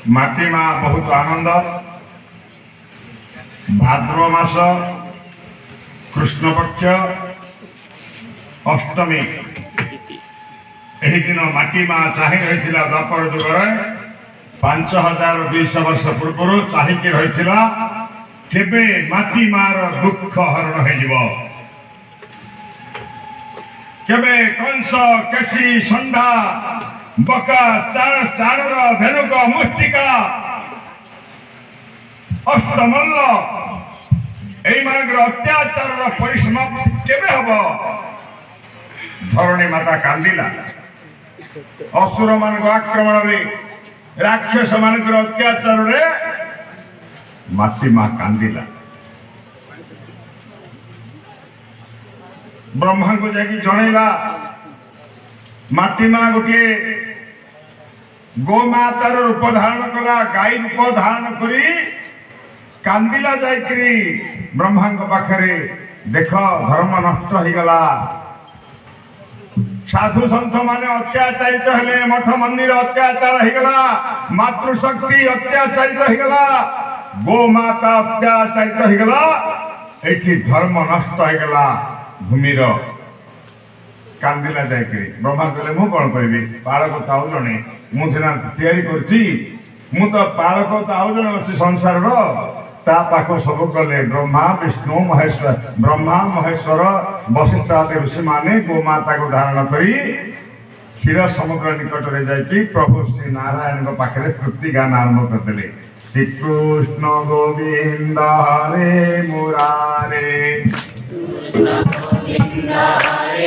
माटी माँ बहुत आनंद भाद्रव मास कृष्ण पक्ष अष्टमी दिन माटी माँ चाहि रही द्वापर जुगर 5200 वर्ष पूर्व चाहिए रही केबे माटी मार दुख हरण हो केबे कंस केशी षंढा बका चाणर धेनुक मुष्टिका अष्टमल्ल यही अत्याचार परिसमाप्ति केबे हम धरणी माता कांदिला असुर मान आक्रमण में राक्षस मान अत्याचार रे माटी माँ कांदिला ब्रह्मा को जाकि जनइला माटी माँ गोटे गोमातार रूप धारण कला गाई रूप धारण करी कांदिला जाकरी ब्रह्मा पाखरे देख धर्म नष्ट हो गला साधु सन्थ माने अत्याचारित हेले मठ मंदिर अत्याचार हो गला मातृशक्ति अत्याचारित हो गला गोमाता अत्याचारित हो गला एठी धर्म नष्ट हो गला भूमिर कांदिला जाकरी ब्रह्मा कहले मु कौन करी पालक तो आउ जड़े मुझे तैयारी कर पालक तो आउ जड़े अच्छे संसार पाख सब कले ब्रह्मा विष्णु महेश्वर ब्रह्मा महेश्वर वशिष्ठ आदि ऋषि माने गोमाता को धारण करी क्षीर समुद्र निकट में जाकि प्रभु श्री नारायण पाखे तृप्ति गान आरंभ करते श्रीकृष्ण गोविंद हरे मुरारे राधे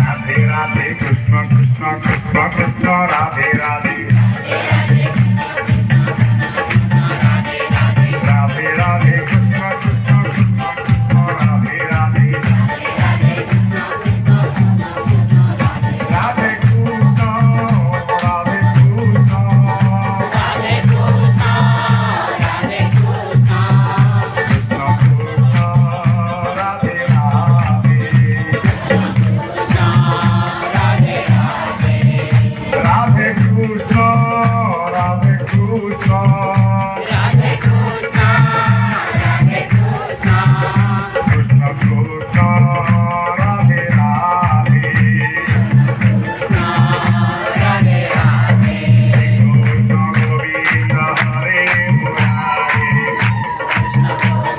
राधे राधे राधे कृष्ण कृष्ण कृष्ण राधे राधे राधे कृष्ण राधे कृष्ण राधे कृष्ण राधे कृष्ण कृष्ण कृष्ण राधे राधे राधे कृष्ण राधे कृष्ण राधे कृष्ण राधे कृष्ण कृष्ण कृष्ण राधे राधे कृष्ण राधे राधे कृष्ण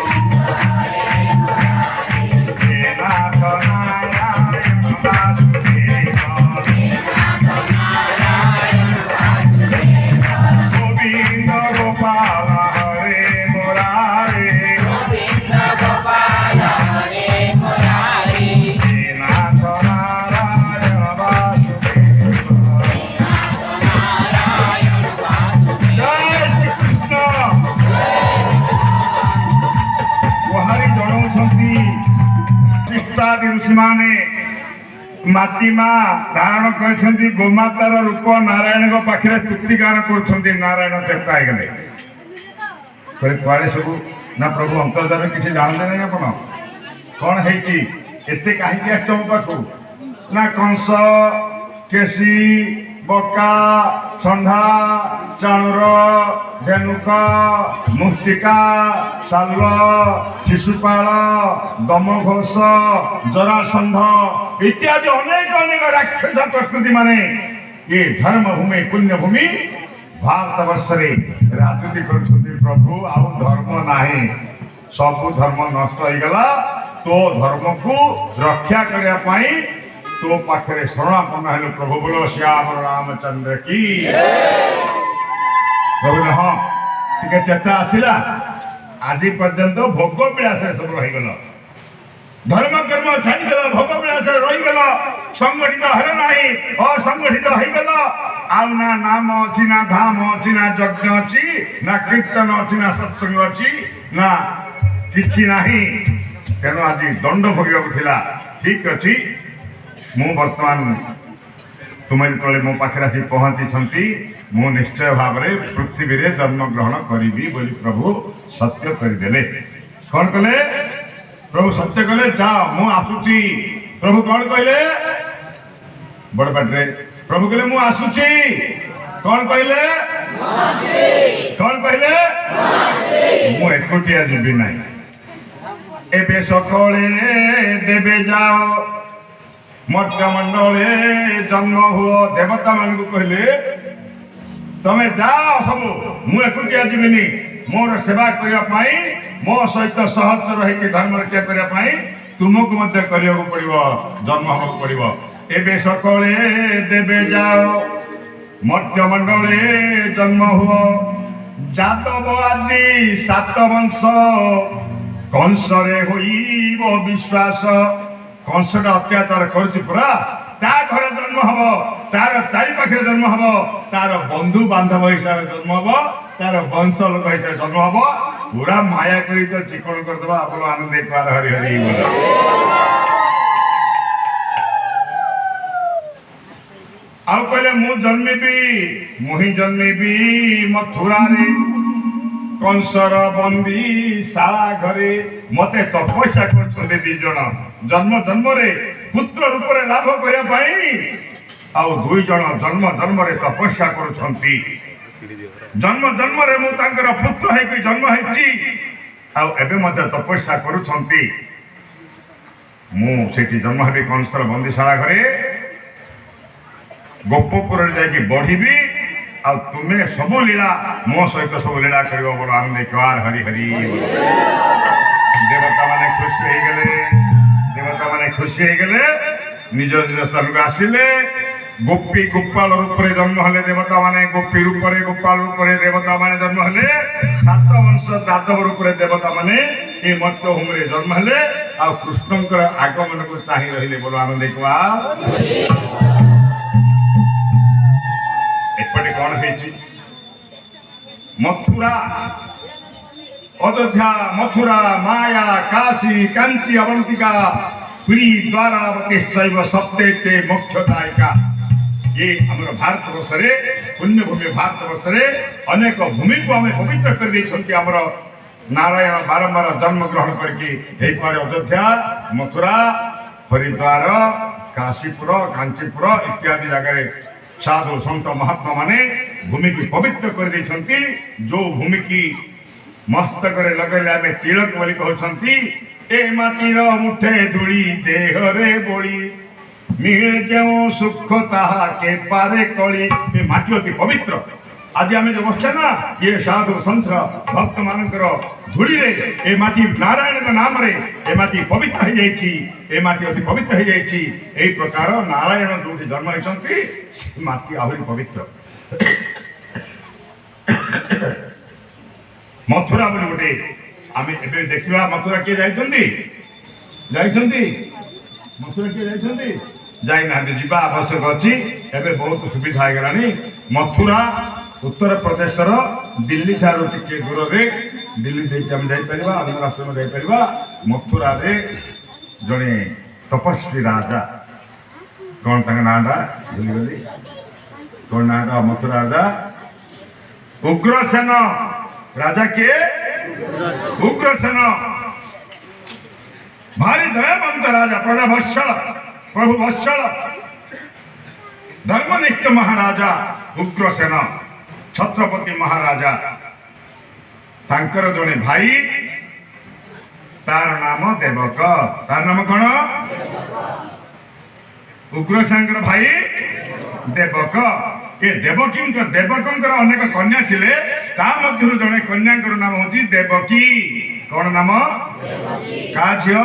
गोविंद हरे मुरारे हे नाथ नारायण वासुदेव गोविंद गोपाल हरे मुरारे गोविंद गोपाल हरे मुरारे हे नाथ नारायण वासुदेव नारायण वासुदेव जय श्री कृष्ण गुहारी जनाउछंती शिष्टादि ऋषि माने माटी माँ धारण कर गोमातार रूप नारायण पाखे स्तुति गान कर नारायण चेष्टा गले सब ना प्रभु अंतर्जाल किसी जानते नहीं आप कौन है कहीं आम पाखु ना कंस केशी बका षंढा चाणुर धेनुक मुष्टिका साल शिशुपाल दमघोष जरासंध इत्यादि अनेक अनेक राक्षस प्रकृति माने ये धर्म भूमि पुण्य भूमि भारत वर्ष राजनीति कर प्रभु आउ धर्म नाही सब धर्म नष्ट हो गला तो धर्म को रक्षा करने तो पाखे शरणापन्न हेलु प्रभु बोलो श्याम रामचंद्र की प्रभु हाँ टे चेता आसला आज पर्यंत भोग विलास सब रहीगल ধর্ম কর্ম ছাড়িগল, ভোগ বিলাসে রহিগল, সংগঠিত হল নাই, অসংগঠিত হইগল। ଆଉ ନା ନାମ ଅଛି, ନା ଧାମ ଅଛି, ନା ଯଜ୍ଞ ଅଛି, ନା କୀର୍ତ୍ତନ ଅଛି, ନା ସତ୍ସଙ୍ଗ ଅଛି, ନା କିଛି ନାହିଁ। ତେଣୁ ଆଜି ଦଣ୍ଡ ଭୋଗିବାକୁ ଥିଲା। ଠିକ ଅଛି, ମୁଁ ବର୍ତ୍ତମାନ ତୁମେ ଯେତେବେଳେ ମୋ ପାଖରେ ଆସି ପହଞ୍ଚିଛନ୍ତି, ମୁଁ ନିଶ୍ଚୟ ଭାବରେ ପୃଥିବୀରେ ଜନ୍ମଗ୍ରହଣ କରିବି ବୋଲି ପ୍ରଭୁ ସତ୍ୟ କରିଦେଲେ। କ'ଣ କଲେ? ପ୍ରଭୁ ସତ୍ୟ କଲେ, ଯାଅ ମୁଁ ଆସୁଛି। ପ୍ରଭୁ କ'ଣ କହିଲେ? ବଡ଼ ପାଟିରେ ପ୍ରଭୁ କହିଲେ, ମୁଁ ଆସୁଛି। କ'ଣ କହିଲେ? କ'ଣ କହିଲେ? ମୁଁ ଏକୁଟିଆ ଯିବି ନାହିଁ। ଏବେ ସକାଳେ ଦେବେ ଯାଅ, ମର୍ତ୍ତ୍ୟମଣ୍ଡଳେ ଜନ୍ମ ହୁଅ। ଦେବତା ମାନଙ୍କୁ କହିଲେ, ତମେ ଯାଅ ସବୁ, ମୁଁ ଏକୁଟିଆ ଯିବିନି। ମୋର ସେବା କରିବା ପାଇଁ, ମୋ ସହିତ ସହଚର ହେଇକି ଧର୍ମ ରକ୍ଷା କରିବା ପାଇଁ ତୁମକୁ ମଧ୍ୟ କରିବାକୁ ପଡ଼ିବ, ଜନ୍ମ ହେବାକୁ ପଡ଼ିବ। ଏବେ ସକାଳେ ଦେବେ ଯାଅ, ମର୍ତ୍ତ୍ୟମଣ୍ଡଳେ ଜନ୍ମ ହୁଅ। ଯାଦବ ଆଦି 7 ବଂଶ, କଂସରେ ହୋଇବ ବିଶ୍ୱାସ। କଂସଟା ଅତ୍ୟାଚାର କରୁଛି ପୁରା, ତା ଘରେ ଜନ୍ମ ହବ, ତାର ଚାରି ପାଖରେ ଜନ୍ମ ହବ, ତାର ବନ୍ଧୁ ବାନ୍ଧବ ହିସାବରେ ଜନ୍ମ ହବ, ତାର ବଂଶ ଲୋକ ହିସାବରେ ଜନ୍ମ ହବ। ପୁରା ମାୟା କରି ତ ଚିକଣ କରିଦେବା। ଆପଣ ଆନନ୍ଦ ପାର ହରି ହରି ବୋଲ। ଆଉ କହିଲେ, ମୁଁ ଜନ୍ମିବି, ମୁଁ ହିଁ ଜନ୍ମିବି ମଥୁରାରେ, କଂସର ବନ୍ଦୀ ଶାଳା ଘରେ। ମତେ ତପସ୍ୟା କରୁଛନ୍ତି 2 ଜଣ, ଜନ୍ମ ଜନ୍ମରେ ପୁତ୍ର ରୂପରେ ଲାଭ କରିବା ପାଇଁ। ଆଉ 2 ଜଣ ଜନ୍ମ ଜନ୍ମରେ ତପସ୍ୟା କରୁଛନ୍ତି। ଜନ୍ମ ଜନ୍ମରେ ମୁଁ ତାଙ୍କର ପୁତ୍ର ହେଇକି ଜନ୍ମ ହେଇଛି, ଆଉ ଏବେ ମଧ୍ୟ ତପସ୍ୟା କରୁଛନ୍ତି। ମୁଁ ସେଠି ଜନ୍ମ ହେବି କଂସର ବନ୍ଦୀଶାଳା ଘରେ, ଗୋପପୁରରେ ଯାଇକି ବଢିବି। ଆଉ ତୁମେ ସବୁ ଲୀଳା ମୋ ସହିତ ସବୁ ଲୀଳା କରିବ। ବଡ଼ ଆନନ୍ଦ କାର ହରି ହରି। ଦେବତା ମାନେ ଖୁସି ହେଇଗଲେ, ଦେବତା ମାନେ ଖୁସି ହେଇଗଲେ, ନିଜ ନିଜ ସ୍ଥାନକୁ ଆସିଲେ। ଗୋପୀ ଗୋପାଳ ରୂପରେ ଜନ୍ମ ହେଲେ ଦେବତା ମାନେ, ଗୋପୀ ରୂପରେ ଗୋପାଳ ରୂପରେ ଦେବତା ମାନେ ଜନ୍ମ ହେଲେ। 7 ବଂଶ ଯାଦବ ରୂପରେ ଦେବତା ମାନେ ଏ ମର୍ତ୍ତ୍ୟଭୂମିରେ ଜନ୍ମ ହେଲେ। ଆଉ କୃଷ୍ଣଙ୍କର ଆଗମନକୁ ଚାହିଁ ରହିଲେ। ବଡ଼ ଆନନ୍ଦ କାର। ଏପଟେ କ'ଣ ହେଇଛି? ମଥୁରା, ଅଯୋଧ୍ୟା, ମଥୁରା, ମାୟା, କାଶୀ, କାଞ୍ଚି, ଅବନ୍ତିକା, ପୁରୀ, ଦ୍ୱାରାବତୀ ଶୈବ ସପ୍ତେତେ ମୋକ୍ଷଦାୟିକା। ये ଆମର ଭାରତବର୍ଷରେ, ପୁଣ୍ୟଭୂମି ଭାରତବର୍ଷରେ ଅନେକ ଭୂମିକୁ ଆମେ ପବିତ୍ର କରିଦେଇଛନ୍ତି। ଆମର ନାରାୟଣ ବାରମ୍ବାର ଜନ୍ମଗ୍ରହଣ କରିକି ହେଇପାରେ ଅଯୋଧ୍ୟା, ମଥୁରା, ହରିଦ୍ୱାର, କାଶୀପୁର, କାଞ୍ଚିପୁର ଇତ୍ୟାଦି ଜାଗାରେ ସାଧୁ ସନ୍ଥ ମହାତ୍ମା ମାନେ ଭୂମିକୁ ପବିତ୍ର କରିଦେଇଛନ୍ତି। ଯୋଉ ଭୂମିକି ମସ୍ତକରେ ଲଗେଇଲେ ଆମେ ତିଳକ ବୋଲି କହୁଛନ୍ତି। ଏ ମାଟିର ମୁଠେ ଧୂଳି ଦେହରେ ବୋଳି, ମିଳେ ଯେଉଁ ସୁଖ ତାହା କେ ପାରେ କଳି। ଏ ମାଟି ଅତି ପବିତ୍ର। ଆଜି ଆମେ ଯୋଉ ବସିଛେ ନା, ଇଏ ସାଧୁ ସନ୍ଥ ଭକ୍ତ ମାନଙ୍କର ଧୂଳିରେ ଏ ମାଟି ନାରାୟଣଙ୍କ ନାମରେ ଏ ମାଟି ପବିତ୍ର ହେଇଯାଇଛି। ଏ ମାଟି ଅତି ପବିତ୍ର ହେଇଯାଇଛି। ଏଇ ପ୍ରକାର ନାରାୟଣ ଯୋଉଠି ଜନ୍ମ ହେଇଛନ୍ତି, ସେ ମାଟି ଆହୁରି ପବିତ୍ର। ମଥୁରା ବୋଲି ଗୋଟେ ଆମେ ଏବେ ଦେଖିବା। ମଥୁରା କିଏ ଯାଇଛନ୍ତି? ଯାଇଛନ୍ତି? ମଥୁରା କିଏ ଯାଇଛନ୍ତି? ଯାଇନାହାନ୍ତି। ଯିବା ଆବଶ୍ୟକ ଅଛି। ଏବେ ବହୁତ ସୁବିଧା ହେଇଗଲାଣି। ମଥୁରା ଉତ୍ତରପ୍ରଦେଶର ଦିଲ୍ଲୀ ଠାରୁ ଟିକେ ଦୂରରେ, ଦିଲ୍ଲୀ ଦେଇକି ଆମେ ଯାଇପାରିବା, ଅନ୍ୟ ରାଷ୍ଟ୍ର ଯାଇପାରିବା। ମଥୁରାରେ ଜଣେ ତପସ୍ୱୀ ରାଜା, କ'ଣ ତାଙ୍କ ନାଁଟା ଭୁଲିଗଲି, କ'ଣ ନାଁଟା? ମଥୁରା ରାଜା ଉଗ୍ରସେନ। ରାଜା କିଏ? ଉଗ୍ରସେନ। ଭାରି ଦୟାବନ୍ତ ରାଜା, ପ୍ରଭୁ ବତ୍ସଳ, ଧର୍ମନିଷ୍ଠ ମହାରାଜା ଉଗ୍ରସେନ, ଛତ୍ରପତି ମହାରାଜା। ତାଙ୍କର ଜଣେ ଭାଇ, ତାର ନାମ ଦେବକ। ତାର ନାମ କ'ଣ? ଉଗ୍ରସେନଙ୍କର ଭାଇ ଦେବକ। ଏ ଦେବକଙ୍କର ଅନେକ କନ୍ୟା ଥିଲେ। ତା ମଧ୍ୟରୁ ଜଣେ କନ୍ୟାଙ୍କର ନାମ ହଉଛି ଦେବକୀ। କ'ଣ ନାମ? କାହା ଝିଅ?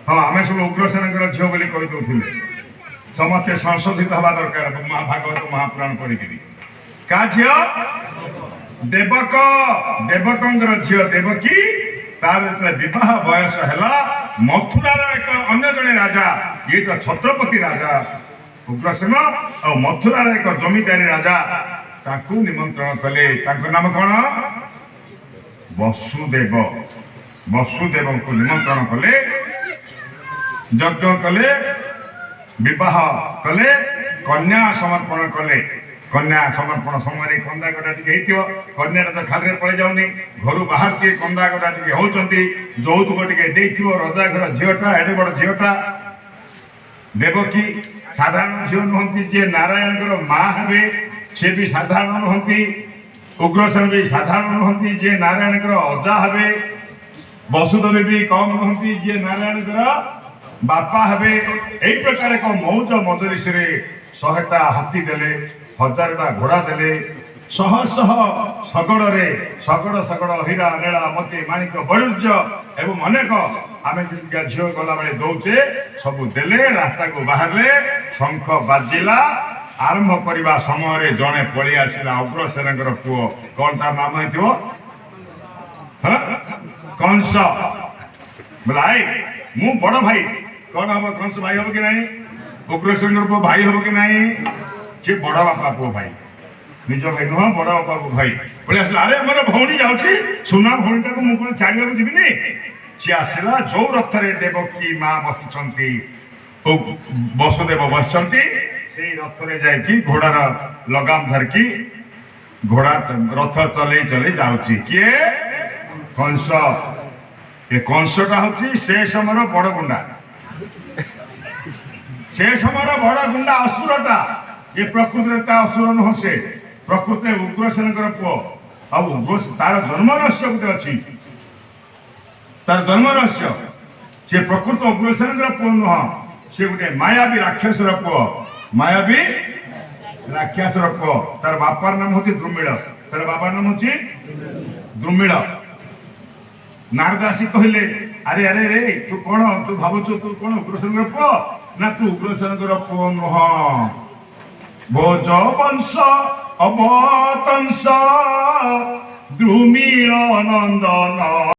ହଁ, ଆମେ ସବୁ ଉଗ୍ରସେନଙ୍କର ଝିଅ ବୋଲି କହିଦଉଥିଲେ। ସମସ୍ତେ ସଂଶୋଧିତ ହେବା ଦରକାର ମହାଭାଗବତ ମହାପୁରାଣ ପଢିକିରି। କାହା ଝିଅ? ଦେବକ। ଦେବକଙ୍କର ଝିଅ ଦେବକୀ, तार विवाह बयस है मथुरार एक अन्य जड़े राजा ये तो छत्रपति राजा उग्रसेन और मथुरार एक जमीदारी राजा ताकू निमंत्रण कले नाम कौन वसुदेव वसुदेव को निमंत्रण कले यज्ञ कले विवाह कले कन्या समर्पण कले कन्या समर्पण समय कंदा गटा टी कन्या तो खाली पड़े जाऊनी घर बाहर सी कंदा गटा टी होती यौतुक टे रजा घर झीटा एडे बड़ झीटा देवकी साधारण झील नुहति जी नारायण माँ हे सी भी साधारण नुहति उग्रसेन भी साधारण नुहति जी नारायण अजा हे वसुदेव भी कम नुहति जी नारायण बापा हे यही प्रकार एक मौज मजलिस 100टा हाथी देले 1000टा घोड़ा देले शह शह शगड़े शगड़ शगड़ हीरा नीला मोती माणिक बणुज्य एवं अनेक आम झील गला बेले दौचे सब देले रास्ता को बाहर शंख बाजिला आरंभ करने समय जड़े पलि आसला उग्रसेन पुओ कौन तार नाम हो कंस बोला मु बड़ भाई कौन हम कंस भाई हम कि नहीं उग्रसेन पुओ भाई हम कि नहीं सी बड़ बापा पुओ भाई निज भाई नुह बड़ बापा पुओ भाई बोले आसला अरे मोर भौणी जाऊँगी सुना भौणीटा को मुझे छाड़क जीविनी सी आसला जो रथ रे देवकी माँ बसुंट वसुदेव बसुंट से रथ रे जाकि घोड़ार लगाम धरकी घोड़ा रथ चले चले जाऊँगी किए कंस ये कंसटा हूँ से समय बड़ गुंडा से समय बड़ गुंडा असुरटा ये प्रकृति असुर नुह से प्रकृति उग्रसेन पुओ अब तार जन्म रहस्य गोटे अच्छी तार जन्म रहस्य से प्रकृत उग्रसेन पुओ नुह से गोटे मायावी राक्षस पुओ मायावी राक्षस पुओ तार बापार नाम हूँ द्रुमिल तार बापार नाम हूँ द्रुमिल नारदासी कहले अरे अरे रे तू कौन तू भावुचु तू कौन उग्रसेन पुओ ना तू उग्रसेन पुओ नुह भोज वंश अवतंस द्रुमिल नंदन।